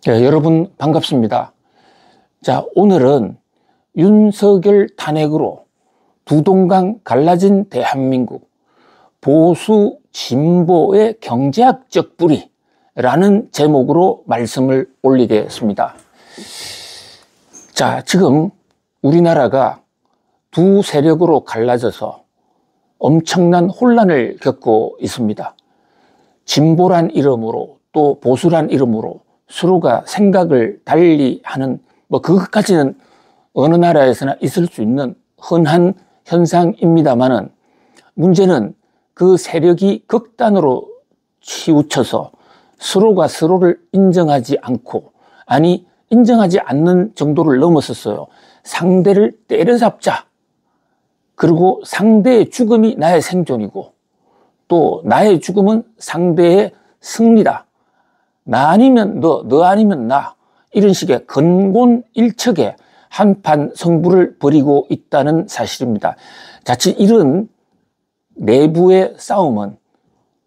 네, 여러분 반갑습니다. 자, 오늘은 윤석열 탄핵으로 두 동강 갈라진 대한민국, 보수 진보의 경제학적 뿌리라는 제목으로 말씀을 올리겠습니다. 자, 지금 우리나라가 두 세력으로 갈라져서 엄청난 혼란을 겪고 있습니다. 진보란 이름으로 또 보수란 이름으로 서로가 생각을 달리 하는 그것까지는 어느 나라에서나 있을 수 있는 흔한 현상입니다만은 문제는 그 세력이 극단으로 치우쳐서 서로가 서로를 인정하지 않고, 아니 인정하지 않는 정도를 넘어섰어요. 상대를 때려잡자. 그리고 상대의 죽음이 나의 생존이고 또 나의 죽음은 상대의 승리다. 나 아니면 너 아니면 나. 이런 식의 근곤일척의 한판 승부를 벌이고 있다는 사실입니다. 자칫 이런 내부의 싸움은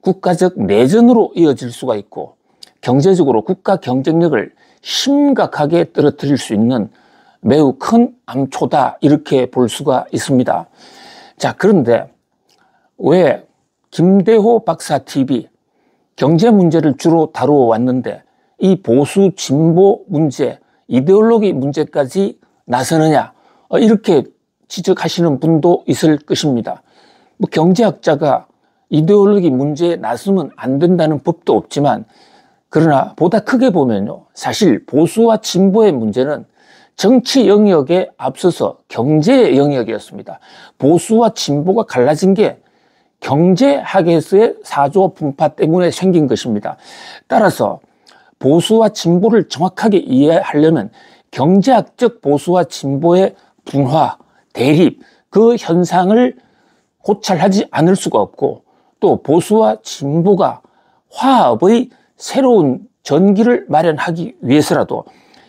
국가적 내전으로 이어질 수가 있고 경제적으로 국가 경쟁력을 심각하게 떨어뜨릴 수 있는 매우 큰 암초다, 이렇게 볼 수가 있습니다. 자, 그런데 왜 김대호 박사 TV 경제 문제를 주로 다루어 왔는데 이 보수 진보 문제, 이데올로기 문제까지 나서느냐, 이렇게 지적하시는 분도 있을 것입니다. 경제학자가 이데올로기 문제에 나서면 안 된다는 법도 없지만, 그러나 보다 크게 보면요, 사실 보수와 진보의 문제는 정치 영역에 앞서서 경제 영역이었습니다. 보수와 진보가 갈라진 게 경제학에서의 사조 분파 때문에 생긴 것입니다. 따라서 보수와 진보를 정확하게 이해하려면 경제학적 보수와 진보의 분화, 대립, 그 현상을 고찰하지 않을 수가 없고, 또 보수와 진보가 화합의 새로운 전기를 마련하기 위해서라도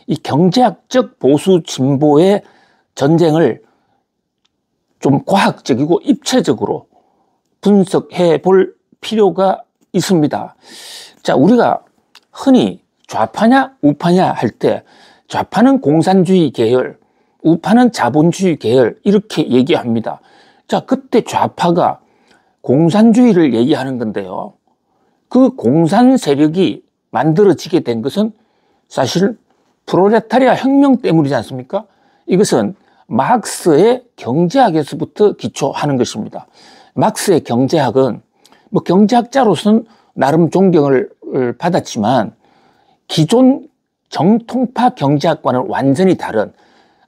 이 경제학적 보수 진보의 전쟁을 좀 과학적이고 입체적으로 분석해 볼 필요가 있습니다. 자, 우리가 흔히 좌파냐 우파냐 할 때 좌파는 공산주의 계열, 우파는 자본주의 계열, 이렇게 얘기합니다. 자, 그때 좌파가 공산주의를 얘기하는 건데요, 그 공산 세력이 만들어지게 된 것은 사실 프롤레타리아 혁명 때문이지 않습니까? 이것은 막스의 경제학에서부터 기초하는 것입니다. 막스의 경제학은 경제학자로서는 나름 존경을 받았지만 기존 정통파 경제학과는 완전히 다른,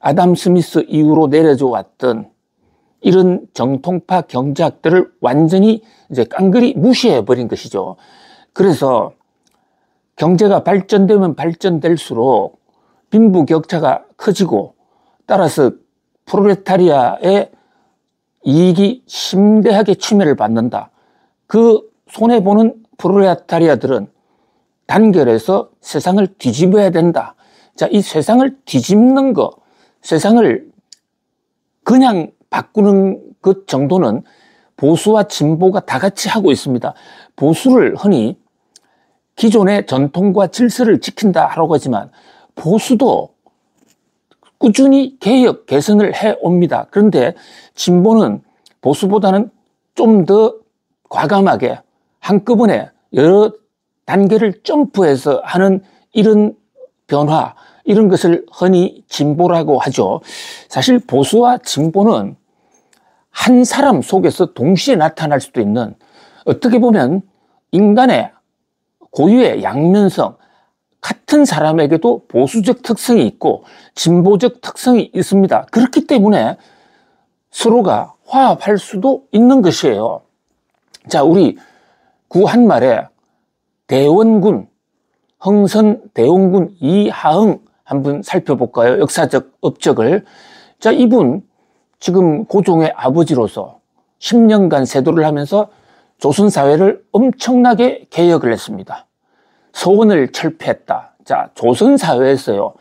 아담 스미스 이후로 내려져 왔던 이런 정통파 경제학들을 완전히 이제 깡그리 무시해버린 것이죠. 그래서 경제가 발전되면 발전될수록 빈부격차가 커지고, 따라서 프롤레타리아의 이익이 심대하게 침해를 받는다. 그 손해보는 프롤레타리아들은 단결해서 세상을 뒤집어야 된다. 자, 이 세상을 뒤집는 거, 세상을 그냥 바꾸는 것 정도는 보수와 진보가 다 같이 하고 있습니다. 보수를 흔히 기존의 전통과 질서를 지킨다라고 하지만 보수도 꾸준히 개혁, 개선을 해옵니다. 그런데 진보는 보수보다는 좀 더 과감하게 한꺼번에 여러 단계를 점프해서 하는 이런 변화, 이런 것을 흔히 진보라고 하죠. 사실 보수와 진보는 한 사람 속에서 동시에 나타날 수도 있는, 어떻게 보면 인간의 고유의 양면성, 같은 사람에게도 보수적 특성이 있고 진보적 특성이 있습니다. 그렇기 때문에 서로가 화합할 수도 있는 것이에요. 자, 우리 구한말에 대원군, 흥선 대원군 이하응 한번 살펴볼까요? 역사적 업적을. 자, 이분 지금 고종의 아버지로서 10년간 세도를 하면서 조선사회를 엄청나게 개혁을 했습니다. 서원을 철폐했다. 자, 조선사회에서요,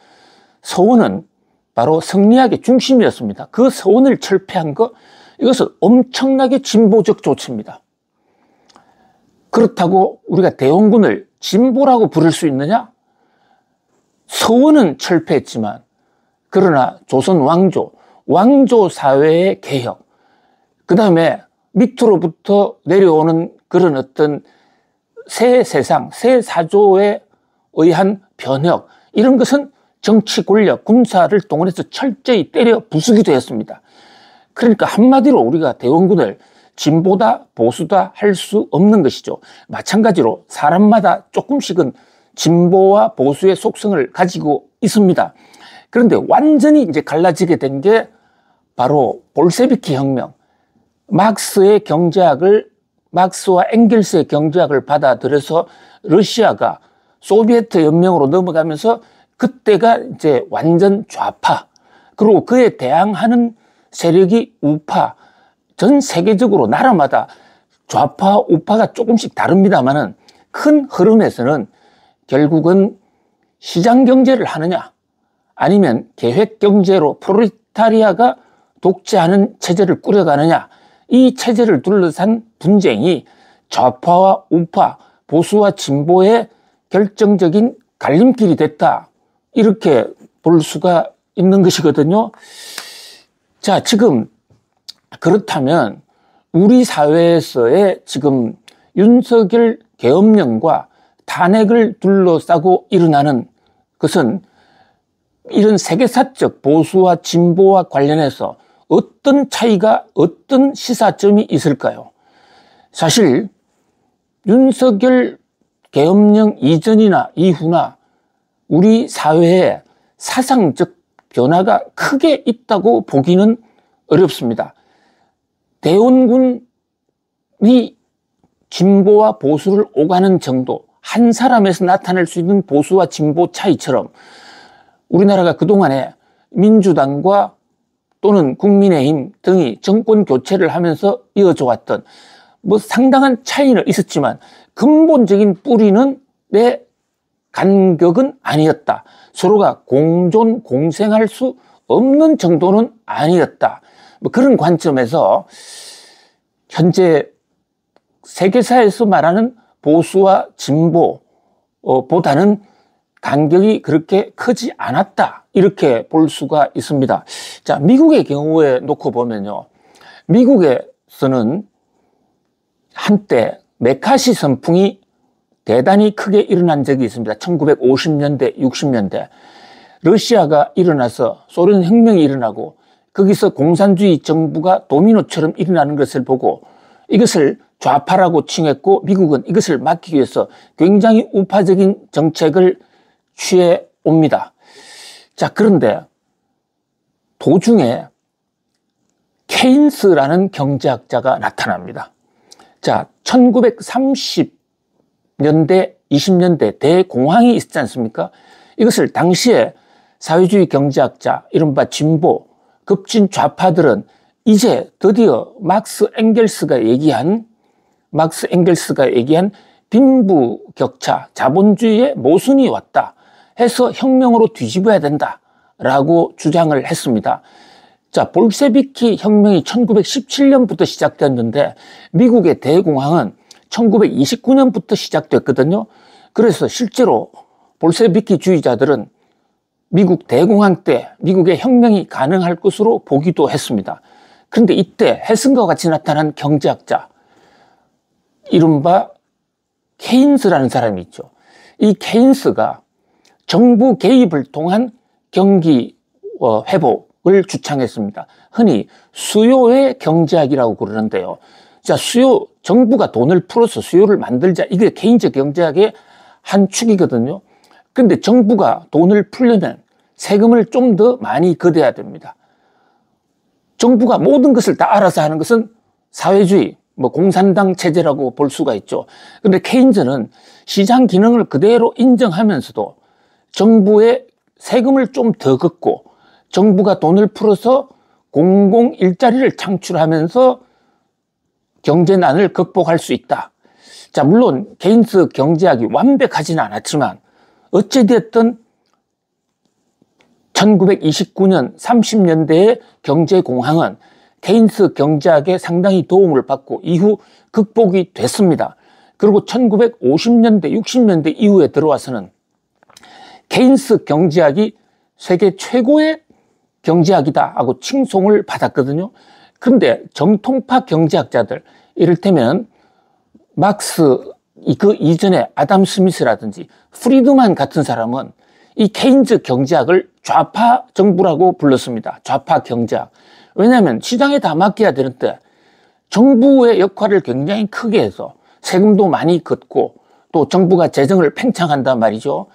서원은 바로 성리학의 중심이었습니다. 그 서원을 철폐한 거, 이것은 엄청나게 진보적 조치입니다. 그렇다고 우리가 대원군을 진보라고 부를 수 있느냐? 서원은 철폐했지만 그러나 조선 왕조 사회의 개혁, 그 다음에 밑으로부터 내려오는 그런 어떤 새 세상, 새 사조에 의한 변혁, 이런 것은 정치 권력, 군사를 동원해서 철저히 때려 부수기도 했습니다. 그러니까 한마디로 우리가 대원군을 진보다 보수다 할 수 없는 것이죠. 마찬가지로 사람마다 조금씩은 진보와 보수의 속성을 가지고 있습니다. 그런데 완전히 이제 갈라지게 된 게 바로 볼셰비키 혁명. 막스와 엥겔스의 경제학을 받아들여서 러시아가 소비에트 연맹으로 넘어가면서 그때가 이제 완전 좌파, 그리고 그에 대항하는 세력이 우파, 전 세계적으로 나라마다 좌파, 우파가 조금씩 다릅니다만은 큰 흐름에서는 결국은 시장 경제를 하느냐, 아니면 계획 경제로 프롤레타리아가 독재하는 체제를 꾸려가느냐, 이 체제를 둘러싼 분쟁이 좌파와 우파, 보수와 진보의 결정적인 갈림길이 됐다, 이렇게 볼 수가 있는 것이거든요. 자, 지금 그렇다면 우리 사회에서의 지금 윤석열 계엄령과 탄핵을 둘러싸고 일어나는 것은 이런 세계사적 보수와 진보와 관련해서 어떤 차이가, 어떤 시사점이 있을까요? 사실 윤석열 계엄령 이전이나 이후나 우리 사회에 사상적 변화가 크게 있다고 보기는 어렵습니다. 대원군이 진보와 보수를 오가는 정도, 한 사람에서 나타날 수 있는 보수와 진보 차이처럼 우리나라가 그동안에 민주당과 또는 국민의힘 등이 정권 교체를 하면서 이어져 왔던 뭐 상당한 차이는 있었지만 근본적인 뿌리는 내 간격은 아니었다. 서로가 공존, 공생할 수 없는 정도는 아니었다. 뭐 그런 관점에서 현재 세계사에서 말하는 보수와 진보보다는 간격이 그렇게 크지 않았다, 이렇게 볼 수가 있습니다. 자, 미국의 경우에 놓고 보면요, 미국에서는 한때 메카시 선풍이 대단히 크게 일어난 적이 있습니다. 1950년대, 60년대 러시아가 일어나서 소련 혁명이 일어나고 거기서 공산주의 정부가 도미노처럼 일어나는 것을 보고 이것을 좌파라고 칭했고, 미국은 이것을 막기 위해서 굉장히 우파적인 정책을 취해 옵니다. 자, 그런데 도중에 케인스라는 경제학자가 나타납니다. 자, 1930년대, 20년대 대공황이 있었지 않습니까? 이것을 당시에 사회주의 경제학자, 이른바 진보, 급진 좌파들은 이제 드디어 막스 엥겔스가 얘기한 빈부격차, 자본주의의 모순이 왔다 해서 혁명으로 뒤집어야 된다라고 주장을 했습니다. 자, 볼셰비키 혁명이 1917년부터 시작됐는데 미국의 대공황은 1929년부터 시작됐거든요. 그래서 실제로 볼셰비키주의자들은 미국 대공황 때 미국의 혁명이 가능할 것으로 보기도 했습니다. 그런데 이때 헬슨과 같이 나타난 경제학자, 이른바 케인스라는 사람이 있죠. 이 케인스가 정부 개입을 통한 경기 회복을 주창했습니다. 흔히 수요의 경제학이라고 그러는데요. 자, 정부가 돈을 풀어서 수요를 만들자, 이게 케인스 경제학의 한 축이거든요. 그런데 정부가 돈을 풀려면 세금을 좀 더 많이 걷어야 됩니다. 정부가 모든 것을 다 알아서 하는 것은 사회주의, 공산당 체제라고 볼 수가 있죠. 그런데 케인즈는 시장 기능을 그대로 인정하면서도 정부의 세금을 좀 더 걷고 정부가 돈을 풀어서 공공 일자리를 창출하면서 경제난을 극복할 수 있다. 자, 물론 케인스 경제학이 완벽하지는 않았지만 어찌됐든 1929년 30년대의 경제공황은 케인스 경제학에 상당히 도움을 받고 이후 극복이 됐습니다. 그리고 1950년대, 60년대 이후에 들어와서는 케인스 경제학이 세계 최고의 경제학이다 하고 칭송을 받았거든요. 그런데 정통파 경제학자들, 이를테면 막스, 그 이전에 아담 스미스라든지 프리드만 같은 사람은 이 케인즈 경제학을 좌파 정부라고 불렀습니다. 좌파 경제학. 왜냐하면 시장에 다 맡겨야 되는데 정부의 역할을 굉장히 크게 해서 세금도 많이 걷고 또 정부가 재정을 팽창한단 말이죠.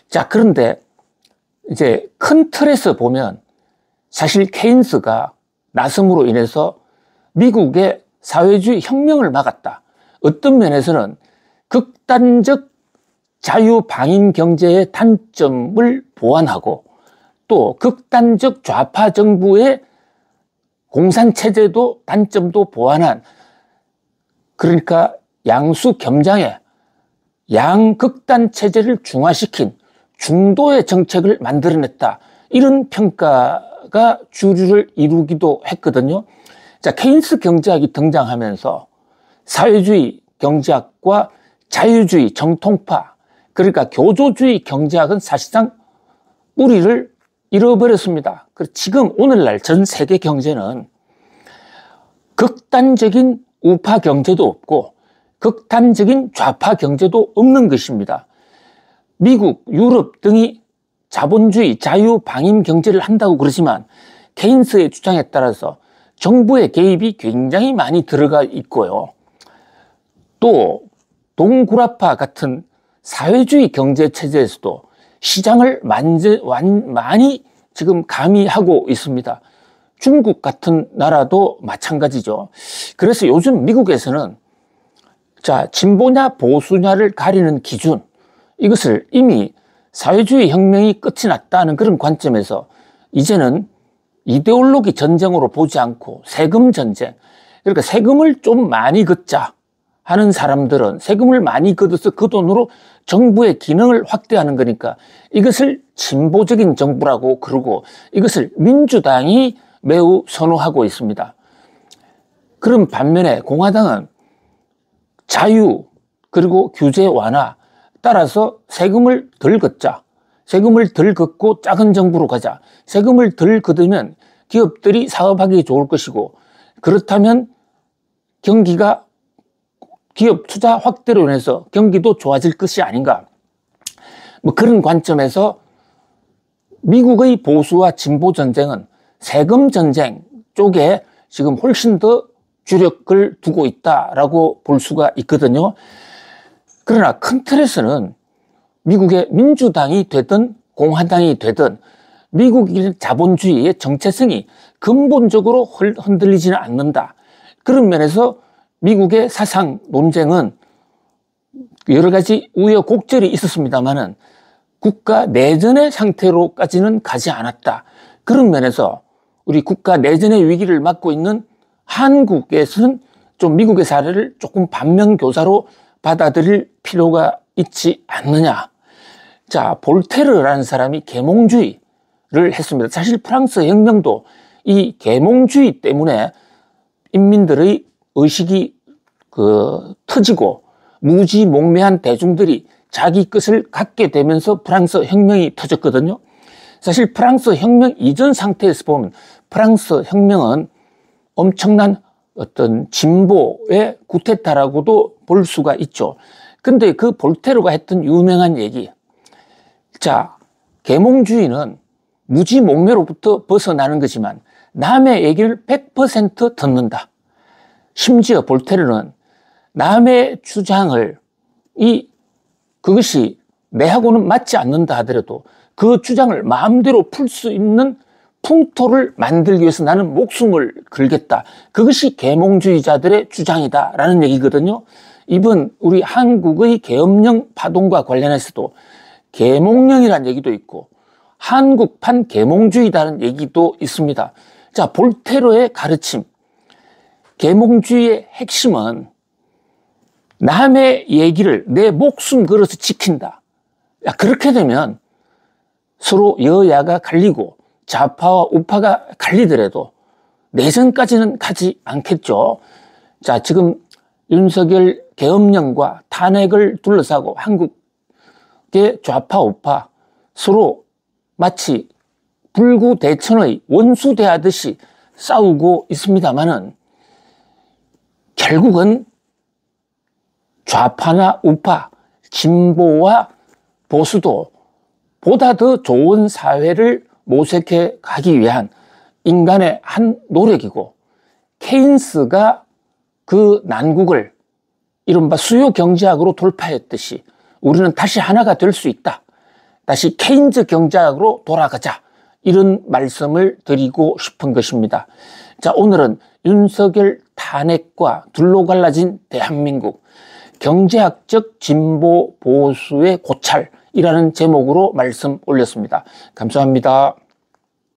자, 그런데 이제 큰 틀에서 보면 사실 케인스가 나섬으로 인해서 미국의 사회주의 혁명을 막았다. 어떤 면에서는 극단적 자유방임 경제의 단점을 보완하고 또 극단적 좌파 정부의 공산체제도 단점도 보완한, 그러니까 양수 겸장의 양극단 체제를 중화시킨 중도의 정책을 만들어냈다. 이런 평가가 주류를 이루기도 했거든요. 자, 케인스 경제학이 등장하면서 사회주의 경제학과 자유주의 정통파, 그러니까 교조주의 경제학은 사실상 뿌리를 잃어버렸습니다. 지금 오늘날 전 세계 경제는 극단적인 우파 경제도 없고 극단적인 좌파 경제도 없는 것입니다. 미국, 유럽 등이 자본주의, 자유방임 경제를 한다고 그러지만 케인스의 주장에 따라서 정부의 개입이 굉장히 많이 들어가 있고요. 또 동구라파 같은 사회주의 경제체제에서도 시장을 많이 지금 가미하고 있습니다. 중국 같은 나라도 마찬가지죠. 그래서 요즘 미국에서는 자, 진보냐 보수냐를 가리는 기준, 이것을 이미 사회주의 혁명이 끝이 났다는 그런 관점에서 이제는 이데올로기 전쟁으로 보지 않고 세금 전쟁, 그러니까 세금을 좀 많이 걷자 하는 사람들은 세금을 많이 걷어서 그 돈으로 정부의 기능을 확대하는 거니까 이것을 진보적인 정부라고 그러고 이것을 민주당이 매우 선호하고 있습니다. 그런 반면에 공화당은 자유 그리고 규제 완화, 따라서 세금을 덜 걷자, 세금을 덜 걷고 작은 정부로 가자, 세금을 덜 걷으면 기업들이 사업하기 좋을 것이고 그렇다면 경기가 기업 투자 확대로 인해서 경기도 좋아질 것이 아닌가, 뭐 그런 관점에서 미국의 보수와 진보 전쟁은 세금 전쟁 쪽에 지금 훨씬 더 주력을 두고 있다라고 볼 수가 있거든요. 그러나 큰 틀에서는 미국의 민주당이 되든 공화당이 되든 미국의 자본주의의 정체성이 근본적으로 흔들리지는 않는다. 그런 면에서 미국의 사상 논쟁은 여러 가지 우여곡절이 있었습니다만은 국가 내전의 상태로까지는 가지 않았다. 그런 면에서 우리 국가 내전의 위기를 맞고 있는 한국에서는 좀 미국의 사례를 조금 반면교사로 받아들일 필요가 있지 않느냐. 자, 볼테르라는 사람이 계몽주의를 했습니다. 사실 프랑스 혁명도 이 계몽주의 때문에 인민들의 의식이 터지고 무지몽매한 대중들이 자기 것을 갖게 되면서 프랑스 혁명이 터졌거든요. 사실 프랑스 혁명 이전 상태에서 보면 프랑스 혁명은 엄청난 어떤 진보의 구테타라고도 볼 수가 있죠. 근데 그 볼테르가 했던 유명한 얘기. 자, 계몽주의는 무지몽매로부터 벗어나는 거지만 남의 얘기를 100% 듣는다. 심지어 볼테르는 남의 주장을 그것이 내하고는 맞지 않는다 하더라도 그 주장을 마음대로 풀 수 있는 풍토를 만들기 위해서 나는 목숨을 걸겠다. 그것이 계몽주의자들의 주장이다라는 얘기거든요. 이번 우리 한국의 계엄령 파동과 관련해서도 계몽령이라는 얘기도 있고 한국판 계몽주의다는 얘기도 있습니다. 자, 볼테르의 가르침. 계몽주의의 핵심은 남의 얘기를 내 목숨 걸어서 지킨다. 야, 그렇게 되면 서로 여야가 갈리고 좌파와 우파가 갈리더라도 내전까지는 가지 않겠죠. 자, 지금 윤석열 계엄령과 탄핵을 둘러싸고 한국의 좌파 우파 서로 마치 불구대천의 원수대하듯이 싸우고 있습니다만은 결국은 좌파나 우파, 진보와 보수도 보다 더 좋은 사회를 모색해 가기 위한 인간의 한 노력이고, 케인스가 그 난국을 이른바 수요 경제학으로 돌파했듯이 우리는 다시 하나가 될 수 있다. 다시 케인즈 경제학으로 돌아가자. 이런 말씀을 드리고 싶은 것입니다. 자, 오늘은 윤석열 탄핵과 둘로 갈라진 대한민국, 경제학적 진보 보수의 고찰이라는 제목으로 말씀 올렸습니다. 감사합니다.